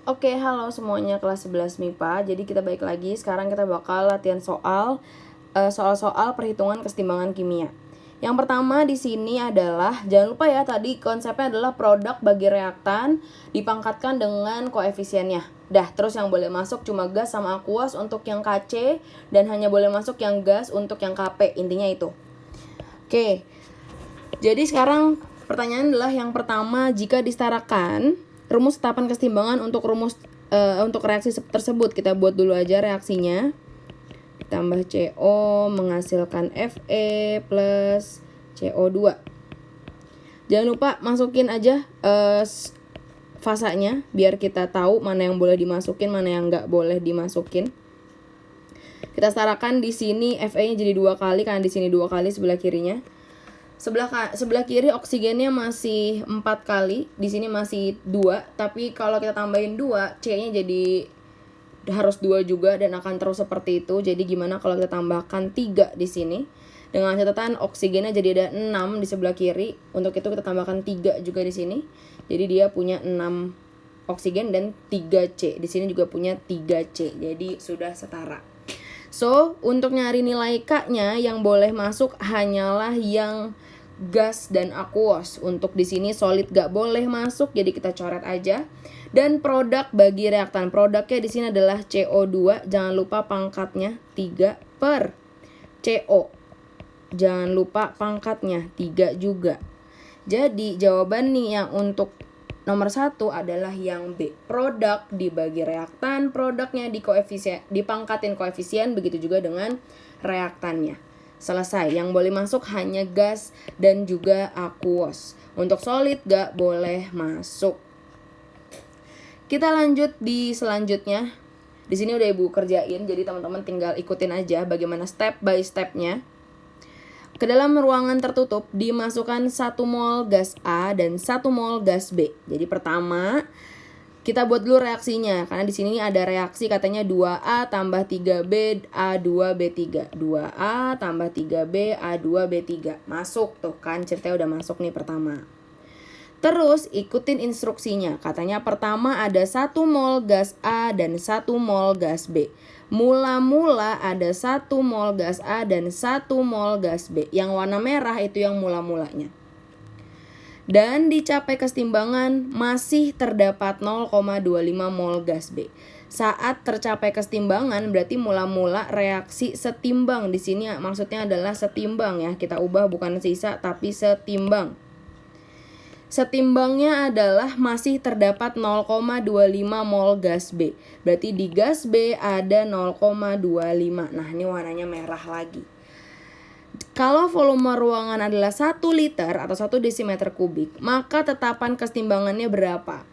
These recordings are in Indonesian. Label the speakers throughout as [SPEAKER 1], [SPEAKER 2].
[SPEAKER 1] Oke, halo semuanya kelas 11 MIPA. Jadi kita balik lagi. Sekarang kita bakal latihan soal-soal perhitungan kesetimbangan kimia. Yang pertama di sini adalah, jangan lupa ya, tadi konsepnya adalah produk bagi reaktan dipangkatkan dengan koefisiennya. Terus yang boleh masuk cuma gas sama aqueous untuk yang KC, dan hanya boleh masuk yang gas untuk yang KP. Intinya itu. Oke. Jadi sekarang pertanyaan adalah yang pertama, jika disetarakan rumus tetapan kesetimbangan untuk untuk reaksi tersebut, kita buat dulu aja reaksinya. Tambah CO menghasilkan Fe plus CO2. Jangan lupa masukin aja fasanya biar kita tahu mana yang boleh dimasukin, mana yang nggak boleh dimasukin. Kita setarakan di sini Fe-nya jadi 2 kali karena di sini 2 kali sebelah kirinya. Sebelah kiri oksigennya masih 4 kali, di sini masih 2, tapi kalau kita tambahin 2, C-nya jadi harus 2 juga dan akan terus seperti itu. Jadi gimana kalau kita tambahkan 3 di sini? Dengan catatan oksigennya jadi ada 6 di sebelah kiri. Untuk itu kita tambahkan 3 juga di sini. Jadi dia punya 6 oksigen dan 3C. Di sini juga punya 3C. Jadi sudah setara. So, untuk nyari nilai K-nya yang boleh masuk hanyalah yang gas dan aqueous. Untuk di sini solid gak boleh masuk, jadi kita coret aja. Dan produk bagi reaktan, produknya di sini adalah CO2. Jangan lupa pangkatnya 3 per CO. Jangan lupa pangkatnya 3 juga. Jadi jawaban nih yang untuk nomor 1 adalah yang B. Produk dibagi reaktan, produknya dipangkatin koefisien, begitu juga dengan reaktannya. Selesai. Yang boleh masuk hanya gas dan juga aqueous. Untuk solid gak boleh masuk. Kita lanjut di selanjutnya. Di sini udah Ibu kerjain, jadi teman-teman tinggal ikutin aja bagaimana step by stepnya. Ke dalam ruangan tertutup dimasukkan 1 mol gas A dan 1 mol gas B. Jadi pertama kita buat dulu reaksinya, karena di sini ada reaksi katanya 2A tambah 3B A2B3. 2A tambah 3B A2B3. Masuk tuh kan, ceritanya udah masuk nih pertama. Terus ikutin instruksinya. Katanya pertama ada 1 mol gas A dan 1 mol gas B. Mula-mula ada 1 mol gas A dan 1 mol gas B. Yang warna merah itu yang mula-mulanya. Dan dicapai kesetimbangan masih terdapat 0,25 mol gas B. Saat tercapai kesetimbangan berarti mula-mula reaksi setimbang. Di sini maksudnya adalah setimbang ya. Kita ubah bukan sisa tapi setimbang. Setimbangnya adalah masih terdapat 0,25 mol gas B. Berarti di gas B ada 0,25. Nah, ini warnanya merah lagi. Kalau volume ruangan adalah 1 liter atau 1 desimeter kubik, maka tetapan kesetimbangannya berapa?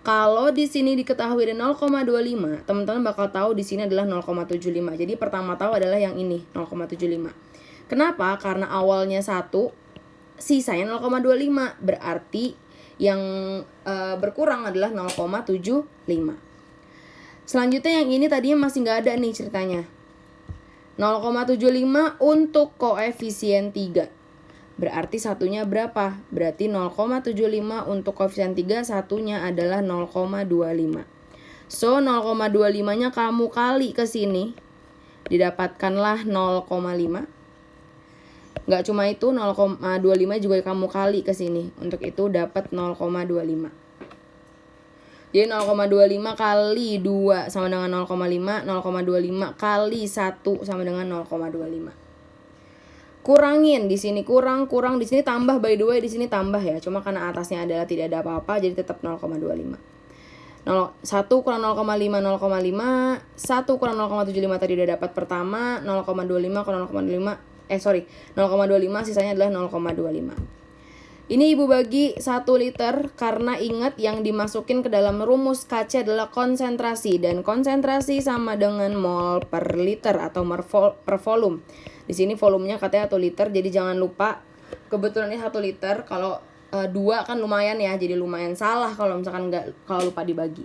[SPEAKER 1] Kalau di sini diketahui ada 0,25, teman-teman bakal tahu di sini adalah 0,75. Jadi pertama tahu adalah yang ini, 0,75. Kenapa? Karena awalnya 1, sisanya 0,25. Berarti yang berkurang adalah 0,75. Selanjutnya yang ini tadinya masih nggak ada nih ceritanya. 0,75 untuk koefisien 3. Berarti satunya berapa? Berarti 0,75 untuk koefisien 3, satunya adalah 0,25. So, 0,25-nya kamu kali ke sini. Didapatkanlah 0,5. Nggak cuma itu, 0,25 juga kamu kali ke sini. Untuk itu dapat 0,25. Jadi 0,25 kali 2 sama dengan 0,5. 0,25 kali 1 sama dengan 0,25. Kurangin di sini, kurang di sini tambah, by the way di sini tambah ya. Cuma karena atasnya adalah tidak ada apa-apa jadi tetap 0,25. 1 kurang 0,5 0,5. 1 kurang 0,75 tadi udah dapat pertama. 0,25 kurang 0,5 0,25 sisanya adalah 0,25. Ini Ibu bagi 1 liter karena ingat yang dimasukin ke dalam rumus KC adalah konsentrasi. Dan konsentrasi sama dengan mol per liter atau per volume. Di sini volumenya katanya 1 liter, jadi jangan lupa. Kebetulan ini 1 liter, kalau 2 kan lumayan ya, jadi lumayan salah kalau misalkan kalau lupa dibagi.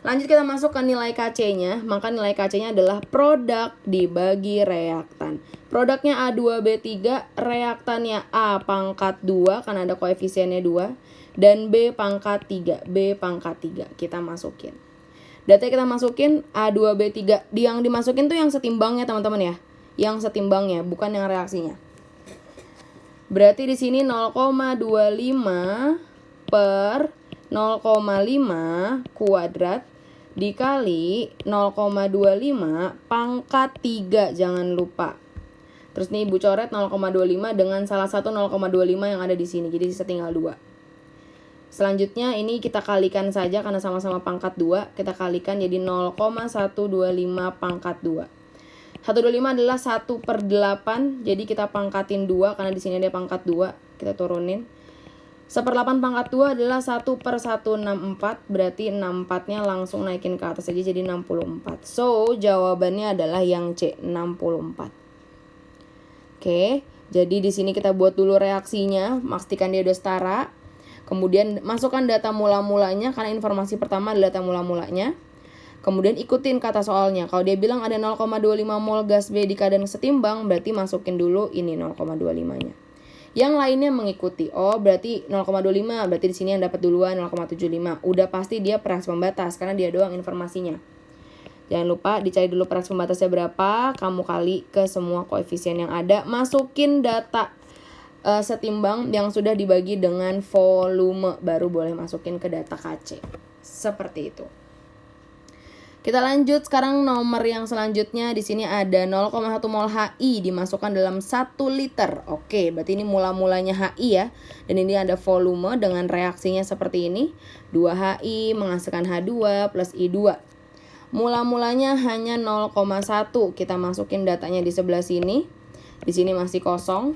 [SPEAKER 1] Lanjut kita masuk ke nilai KC-nya. Maka nilai KC-nya adalah produk dibagi reaktan. Produknya A2B3, reaktannya A pangkat 2 karena ada koefisiennya 2, dan B pangkat 3, B pangkat 3. Kita masukin. Data kita masukin A2B3. Yang dimasukin tuh yang setimbangnya teman-teman ya. Yang setimbangnya, bukan yang reaksinya. Berarti di sini 0,25 per 0,5 kuadrat dikali 0,25 pangkat 3, jangan lupa. Terus nih Ibu coret 0,25 dengan salah satu 0,25 yang ada di sini. Jadi sisa tinggal 2. Selanjutnya ini kita kalikan saja karena sama-sama pangkat 2. Kita kalikan jadi 0,125 pangkat 2. 125 adalah 1/8. Jadi kita pangkatin 2 karena di sini ada pangkat 2. Kita turunin. 1/8 pangkat 2 adalah 1/164. Berarti 64-nya langsung naikin ke atas aja jadi 64. So, jawabannya adalah yang C, 64. Oke, jadi di sini kita buat dulu reaksinya, pastikan dia udah setara. Kemudian masukkan data mula-mulanya karena informasi pertama adalah data mula-mulanya. Kemudian ikutin kata soalnya. Kalau dia bilang ada 0,25 mol gas B di keadaan setimbang, berarti masukin dulu ini 0,25-nya. Yang lainnya mengikuti. Oh, berarti 0,25, berarti di sini yang dapat duluan 0,75. Udah pasti dia pereaksi pembatas karena dia doang informasinya. Jangan lupa dicari dulu pereaksi pembatasnya berapa, kamu kali ke semua koefisien yang ada, masukin data setimbang yang sudah dibagi dengan volume, baru boleh masukin ke data KC. Seperti itu. Kita lanjut sekarang nomor yang selanjutnya. Di sini ada 0,1 mol HI dimasukkan dalam 1 liter. Oke, berarti ini mula-mulanya HI ya. Dan ini ada volume dengan reaksinya seperti ini. 2HI menghasilkan H2 plus I2. Mula-mulanya hanya 0,1. Kita masukin datanya di sebelah sini. Di sini masih kosong.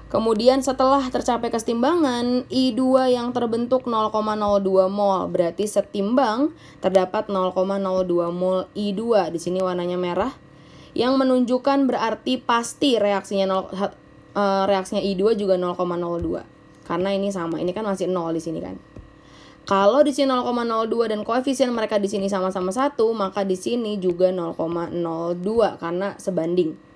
[SPEAKER 1] Kemudian setelah tercapai kesetimbangan, I2 yang terbentuk 0,02 mol. Berarti setimbang terdapat 0,02 mol I2. Di sini warnanya merah. Yang menunjukkan berarti pasti reaksinya I2 juga 0,02. Karena ini sama. Ini kan masih 0 di sini kan. Kalau di sini 0,02 dan koefisien mereka di sini sama-sama 1, maka di sini juga 0,02 karena sebanding.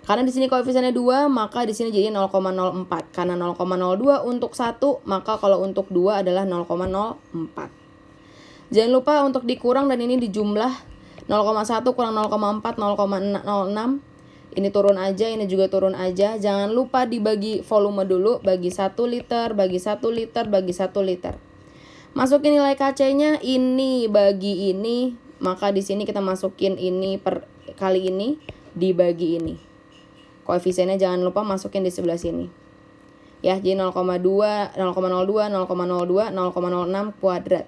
[SPEAKER 1] Karena di sini koefisiennya 2, maka di sini jadi 0,04. Karena 0,02 untuk 1, maka kalau untuk 2 adalah 0,04. Jangan lupa untuk dikurang dan ini dijumlah. 0,1 kurang 0,4, 0,06. Ini turun aja, ini juga turun aja. Jangan lupa dibagi volume dulu, bagi 1 liter, bagi 1 liter, bagi 1 liter. Masukin nilai KC-nya ini bagi ini, maka di sini kita masukin ini per kali ini dibagi ini. Koefisiennya jangan lupa masukin di sebelah sini. Ya, jadi 0,02, 0,02, 0,02, 0,06 kuadrat.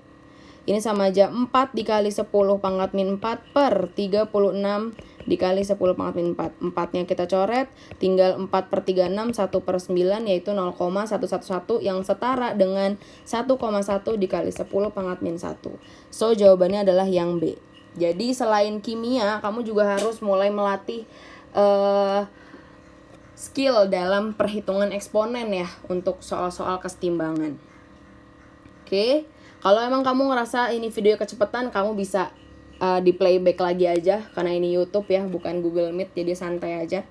[SPEAKER 1] Ini sama aja 4 dikali 10 pangkat min 4 per 36 dikali 10 pangkat min 4. 4-nya kita coret, tinggal 4/36, 1/9 yaitu 0,111 yang setara dengan 1,1 dikali 10 pangkat min 1. So, jawabannya adalah yang B. Jadi selain kimia, kamu juga harus mulai melatih skill dalam perhitungan eksponen ya untuk soal-soal kesetimbangan. Oke, kalau emang kamu ngerasa ini video kecepatan, kamu bisa di playback lagi aja karena ini YouTube ya, bukan Google Meet, jadi santai aja.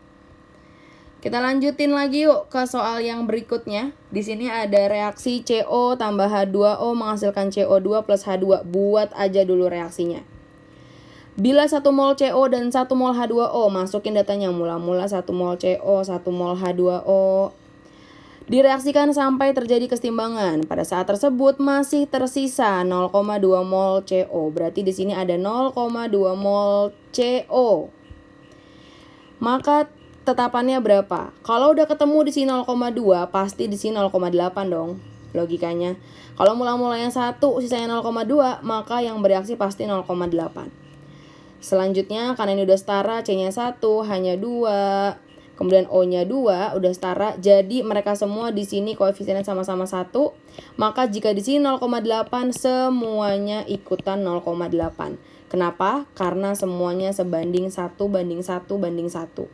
[SPEAKER 1] Kita lanjutin lagi yuk ke soal yang berikutnya. Di sini ada reaksi CO tambah H2O menghasilkan CO2 plus H2. Buat aja dulu reaksinya. Bila 1 mol CO dan 1 mol H2O, masukin datanya mula-mula 1 mol CO, 1 mol H2O. Direaksikan sampai terjadi kesetimbangan. Pada saat tersebut masih tersisa 0,2 mol CO. Berarti di sini ada 0,2 mol CO. Maka tetapannya berapa? Kalau udah ketemu di sini 0,2, pasti di sini 0,8 dong. Logikanya. Kalau mula-mulanya 1, sisanya 0,2, maka yang bereaksi pasti 0,8. Selanjutnya karena ini udah setara, C-nya 1, H-nya 2, kemudian O-nya 2 udah setara. Jadi mereka semua di sini koefisiennya sama-sama 1. Maka jika di sini 0,8 semuanya ikutan 0,8. Kenapa? Karena semuanya sebanding 1 banding 1 banding 1.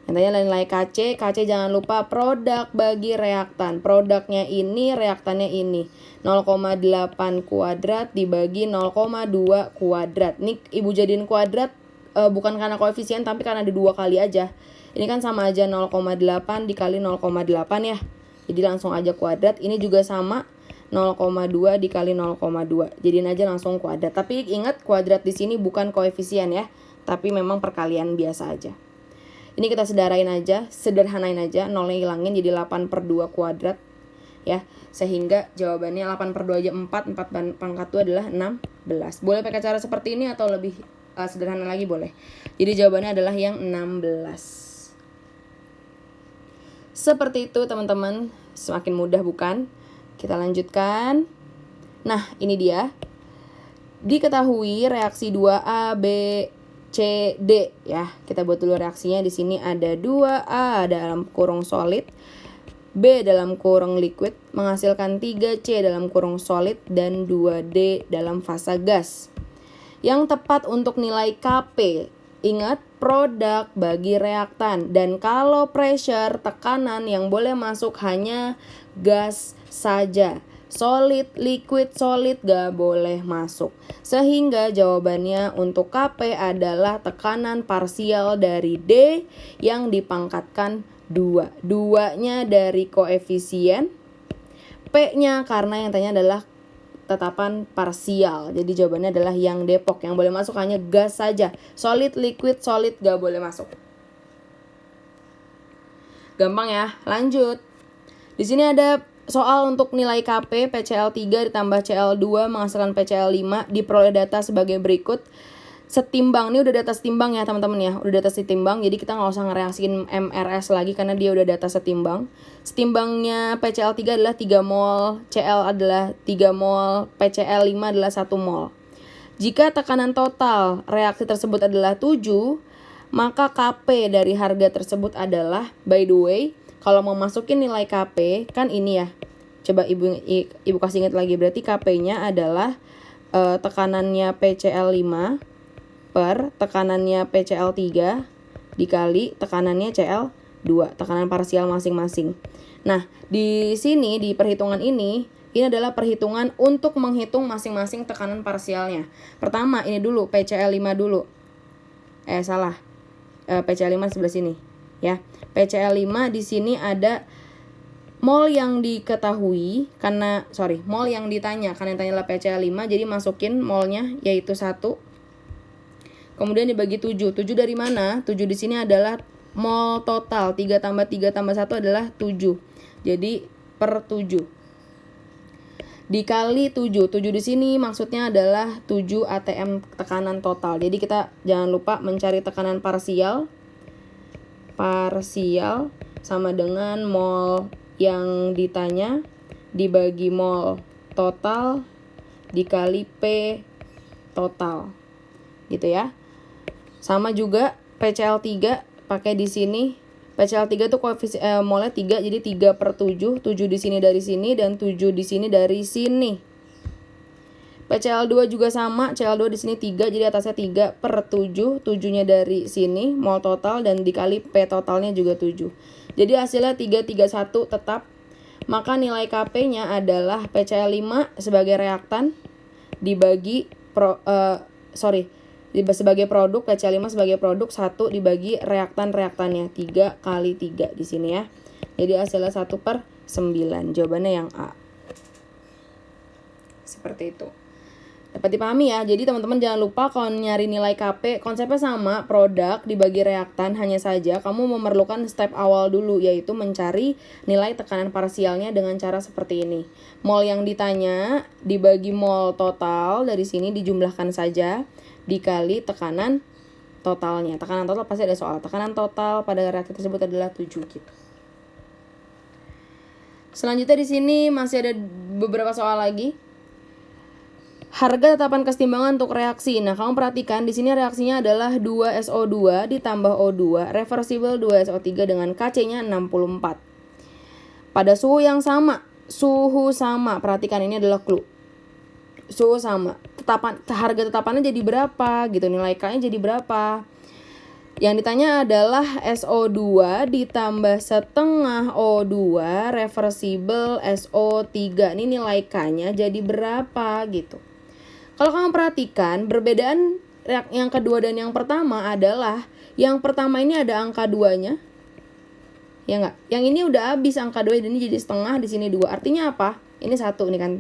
[SPEAKER 1] Yang tanya nilai KC. KC jangan lupa produk bagi reaktan. Produknya ini, reaktannya ini. 0,8 kuadrat dibagi 0,2 kuadrat. Ini ibu jadiin kuadrat bukan karena koefisien tapi karena ada 2 kali aja. Ini kan sama aja 0,8 dikali 0,8 ya. Jadi langsung aja kuadrat. Ini juga sama 0,2 dikali 0,2. Jadiin aja langsung kuadrat. Tapi ingat kuadrat di sini bukan koefisien ya, tapi memang perkalian biasa aja. Ini kita sederhanain aja, 0-nya hilangin jadi 8/2 kuadrat ya. Sehingga jawabannya 8/2 aja 4 pangkat 2 adalah 16. Boleh pakai cara seperti ini atau lebih sederhana lagi boleh. Jadi jawabannya adalah yang 16. Seperti itu teman-teman, semakin mudah bukan? Kita lanjutkan. Nah, ini dia. Diketahui reaksi 2A, B, C, D ya. Kita buat dulu reaksinya. Di sini ada 2A dalam kurung solid, B dalam kurung liquid menghasilkan 3C dalam kurung solid dan 2D dalam fase gas. Yang tepat untuk nilai Kp, ingat produk bagi reaktan, dan kalau pressure, tekanan yang boleh masuk hanya gas saja. Solid, liquid, solid gak boleh masuk. Sehingga jawabannya untuk Kp adalah tekanan parsial dari D yang dipangkatkan 2. 2-nya dari koefisien, P-nya karena yang tanya adalah tetapan parsial. Jadi jawabannya adalah yang Depok. Yang boleh masuk hanya gas saja. Solid, liquid, solid gak boleh masuk. Gampang ya. Lanjut. Di sini ada soal untuk nilai Kp, PCl3 ditambah Cl2 menghasilkan PCl5. Diperoleh data sebagai berikut. Setimbang, ini udah data setimbang ya teman-teman ya. Udah data setimbang, jadi kita nggak usah ngereaksiin MRS lagi karena dia udah data setimbang. Setimbangnya PCl3 adalah 3 mol, Cl adalah 3 mol, PCl5 adalah 1 mol. Jika tekanan total reaksi tersebut adalah 7, maka Kp dari harga tersebut adalah, by the way, kalau mau masukin nilai Kp, kan ini ya. Coba ibu kasih ingat lagi, berarti Kp-nya adalah tekanannya PCl5 per tekanannya PCl3 dikali tekanannya Cl2, tekanan parsial masing-masing. Nah, di sini di perhitungan ini adalah perhitungan untuk menghitung masing-masing tekanan parsialnya. Pertama, ini dulu PCl5 dulu. PCl5 sebelah sini ya. PCl5 di sini ada mol yang diketahui mol yang ditanya, karena yang tanya adalah PCl5, jadi masukin molnya yaitu 1. Kemudian dibagi 7. 7 dari mana? 7 di sini adalah mol total. 3 tambah 3 tambah 1 adalah 7. Jadi per 7. Dikali 7. 7 di sini maksudnya adalah 7 atm tekanan total. Jadi kita jangan lupa mencari tekanan parsial. Parsial sama dengan mol yang ditanya dibagi mol total dikali P total. Gitu ya. Sama juga PCl3 pakai di sini. PCl3 tuh koefisien molnya 3, jadi 3 per 7. 7 di sini dari sini dan 7 di sini dari sini. PCl2 juga sama, Cl2 di sini 3, jadi atasnya 3 per 7. 7-nya dari sini, mol total dan dikali P totalnya juga 7. Jadi hasilnya 331 tetap. Maka nilai Kp-nya adalah PCl5 sebagai reaktan dibagi sebagai produk, PCl5 sebagai produk 1 dibagi reaktannya 3 kali 3 di sini ya. Jadi hasilnya 1/9. Jawabannya yang A. Seperti itu. Dapat dipahami ya. Jadi teman-teman jangan lupa kalau nyari nilai Kp, konsepnya sama, produk dibagi reaktan, hanya saja kamu memerlukan step awal dulu, yaitu mencari nilai tekanan parsialnya dengan cara seperti ini. Mol yang ditanya dibagi mol total, dari sini dijumlahkan saja dikali tekanan totalnya. Tekanan total pasti ada soal. Tekanan total pada reaksi tersebut adalah 7 gitu. Selanjutnya di sini masih ada beberapa soal lagi. Harga tetapan kesetimbangan untuk reaksi. Nah, kamu perhatikan di sini reaksinya adalah 2SO2 ditambah O2, reversible 2SO3 dengan KC-nya 64. Pada suhu yang sama, perhatikan ini adalah clue. Suhu sama. Harga tetapannya jadi berapa gitu, nilai K-nya jadi berapa. Yang ditanya adalah SO2 ditambah setengah O2 reversible SO3. Ini nilai K-nya jadi berapa gitu. Kalau kamu perhatikan, perbedaan yang kedua dan yang pertama adalah yang pertama ini ada angka 2-nya. Ya enggak? Yang ini udah habis angka 2 dan ini jadi setengah, di sini 2. Artinya apa? Ini 1 nih kan.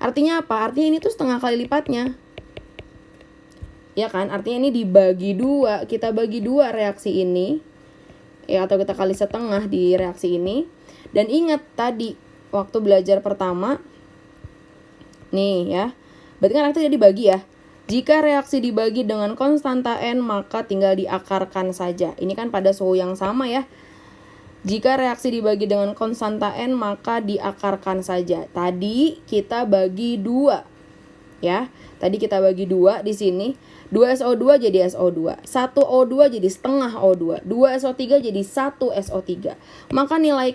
[SPEAKER 1] Artinya apa? Artinya ini tuh setengah kali lipatnya. Ya kan, artinya ini dibagi 2, kita bagi 2 reaksi ini, ya, atau kita kali setengah di reaksi ini. Dan ingat tadi waktu belajar pertama nih ya, berarti kan reaksi jadi dibagi ya. Jika reaksi dibagi dengan konstanta N, maka tinggal diakarkan saja. Ini kan pada suhu yang sama ya. Jika reaksi dibagi dengan konstanta N, maka diakarkan saja. Tadi kita bagi 2 ya. Tadi kita bagi 2 di sini. 2SO2 jadi SO2, 1O2 jadi setengah O2, 2SO3 jadi 1SO3. Maka nilai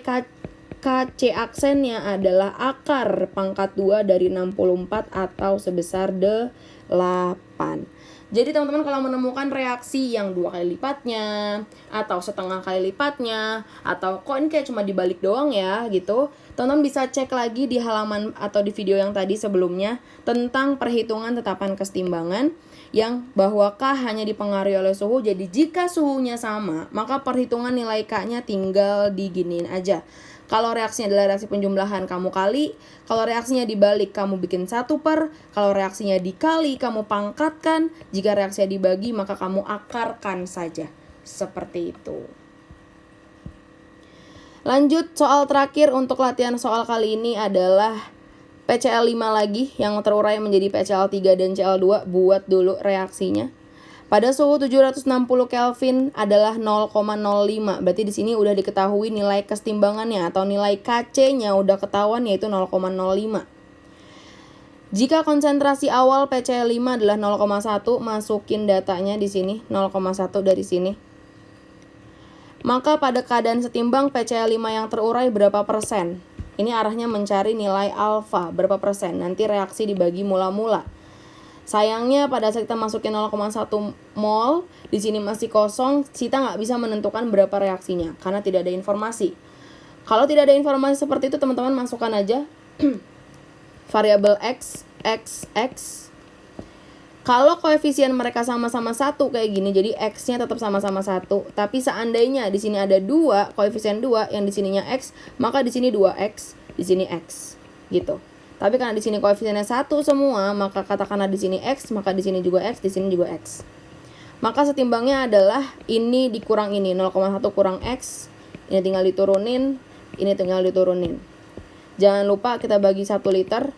[SPEAKER 1] KC aksennya adalah akar pangkat 2 dari 64 atau sebesar 8. Jadi teman-teman kalau menemukan reaksi yang 2 kali lipatnya, atau setengah kali lipatnya, atau kok ini kayak cuma dibalik doang ya gitu, teman-teman bisa cek lagi di halaman atau di video yang tadi sebelumnya tentang perhitungan tetapan kesetimbangan, yang bahwa K hanya dipengaruhi oleh suhu. Jadi jika suhunya sama, maka perhitungan nilai K-nya tinggal diginiin aja. Kalau reaksinya adalah reaksi penjumlahan, kamu kali. Kalau reaksinya dibalik, kamu bikin 1 per. Kalau reaksinya dikali, kamu pangkatkan. Jika reaksinya dibagi, maka kamu akarkan saja. Seperti itu. Lanjut, soal terakhir untuk latihan soal kali ini adalah PCl5 lagi yang terurai menjadi PCl3 dan Cl2. Buat dulu reaksinya. Pada suhu 760 Kelvin adalah 0,05. Berarti di sini udah diketahui nilai kesetimbangannya atau nilai Kc-nya udah ketahuan, yaitu 0,05. Jika konsentrasi awal PCl5 adalah 0,1, masukin datanya di sini 0,1 dari sini. Maka pada keadaan setimbang PCl5 yang terurai berapa persen? Ini arahnya mencari nilai alfa berapa persen. Nanti reaksi dibagi mula-mula. Sayangnya pada saat kita masukin 0,1 mol, di sini masih kosong, kita nggak bisa menentukan berapa reaksinya karena tidak ada informasi. Kalau tidak ada informasi seperti itu, teman-teman masukkan aja variabel x, x, x. Kalau koefisien mereka sama-sama 1 kayak gini, jadi x-nya tetap sama-sama 1. Tapi seandainya di sini ada 2, koefisien 2, yang di sininya x, maka di sini 2x, di sini x, gitu. Tapi karena di sini koefisiennya 1 semua, maka katakanlah di sini x, maka di sini juga x, di sini juga x. Maka setimbangnya adalah ini dikurang ini, 0,1 kurang x, ini tinggal diturunin, ini tinggal diturunin. Jangan lupa kita bagi 1 liter,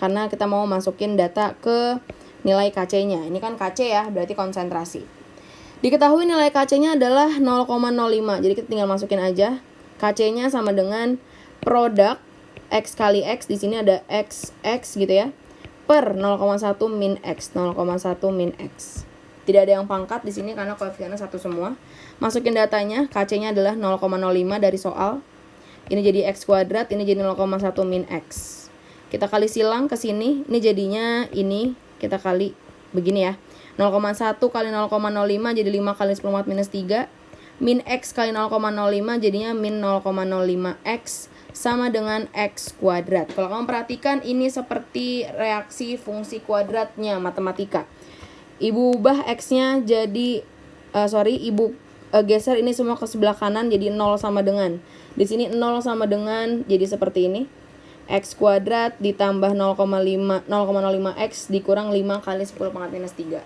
[SPEAKER 1] karena kita mau masukin data ke nilai Kc-nya. Ini kan Kc ya, berarti konsentrasi. Diketahui nilai Kc-nya adalah 0,05, jadi kita tinggal masukin aja. Kc-nya sama dengan produk x kali x, di sini ada x gitu ya, per 0,1 min x, 0,1 min x. Tidak ada yang pangkat di sini karena koefisiennya 1 semua. Masukin datanya, Kc-nya adalah 0,05 dari soal. Ini jadi x kuadrat, ini jadi 0,1 min x. Kita kali silang ke sini, ini jadinya ini kita kali begini ya. 0,1 kali 0,05 jadi 5 kali 10 minus 3. Min x kali 0,05 jadinya min 0,05x sama dengan x kuadrat. Kalau kamu perhatikan ini seperti reaksi fungsi kuadratnya matematika. Ibu ubah x-nya jadi geser ini semua ke sebelah kanan jadi 0 sama dengan. Di sini 0 sama dengan jadi seperti ini. X kuadrat ditambah 0,05x dikurang 5 kali 10 pangkat minus 3.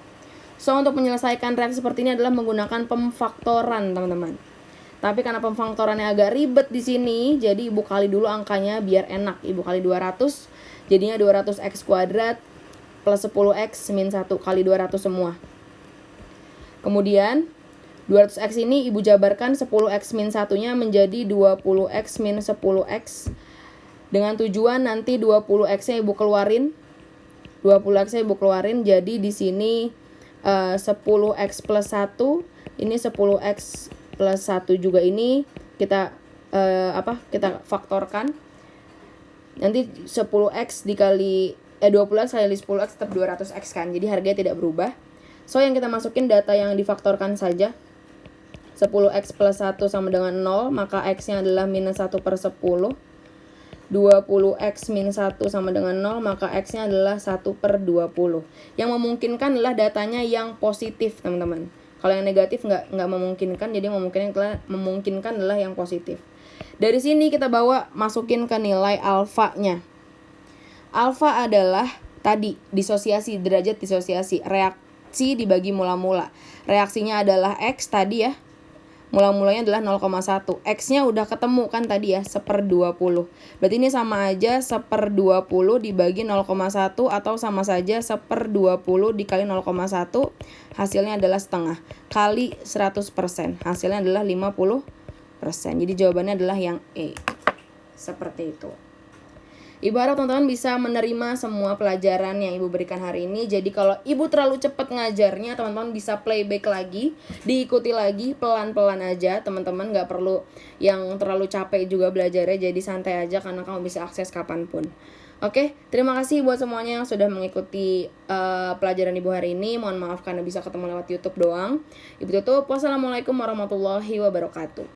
[SPEAKER 1] So untuk menyelesaikan reaksi seperti ini adalah menggunakan pemfaktoran, teman-teman. Tapi karena pemfaktorannya agak ribet di sini, jadi ibu kali dulu angkanya biar enak. Ibu kali 200, jadinya 200x kuadrat plus 10x min 1 kali 200 semua. Kemudian 200x ini ibu jabarkan 10x min 1-nya menjadi 20x min 10x. Dengan tujuan nanti 20x-nya ibu keluarin. 20x-nya ibu keluarin, jadi di sini 10x plus 1, ini 10x plus 1 juga ini kita kita faktorkan. Nanti 10x dikali 20x kali 10x tetap 200x kan. Jadi harganya tidak berubah. So yang kita masukin data yang difaktorkan saja. 10x plus 1 sama dengan 0, maka x-nya adalah minus 1 per 10. 20x min 1 sama dengan 0, maka x-nya adalah 1 per 20. Yang memungkinkan adalah datanya yang positif, teman-teman. Kalau yang negatif nggak memungkinkan, jadi memungkinkan adalah yang positif. Dari sini kita masukin ke nilai alfanya. Alfa adalah tadi disosiasi, derajat disosiasi, reaksi dibagi mula-mula. Reaksinya adalah X tadi ya. Mula-mulanya adalah 0,1. X-nya udah ketemu kan tadi ya, 1/20. Berarti ini sama aja 1/20 dibagi 0,1 atau sama saja 1/20 dikali 0,1. Hasilnya adalah setengah. Kali 100%. Hasilnya adalah 50%. Jadi jawabannya adalah yang E. Seperti itu. Ibu harap teman-teman bisa menerima semua pelajaran yang Ibu berikan hari ini. Jadi kalau Ibu terlalu cepat ngajarnya, teman-teman bisa playback lagi, diikuti lagi pelan-pelan aja. Teman-teman gak perlu yang terlalu capek juga belajarnya, jadi santai aja karena kamu bisa akses kapanpun. Oke, terima kasih buat semuanya yang sudah mengikuti pelajaran Ibu hari ini. Mohon maaf karena bisa ketemu lewat YouTube doang. Ibu tutup. Wassalamualaikum warahmatullahi wabarakatuh.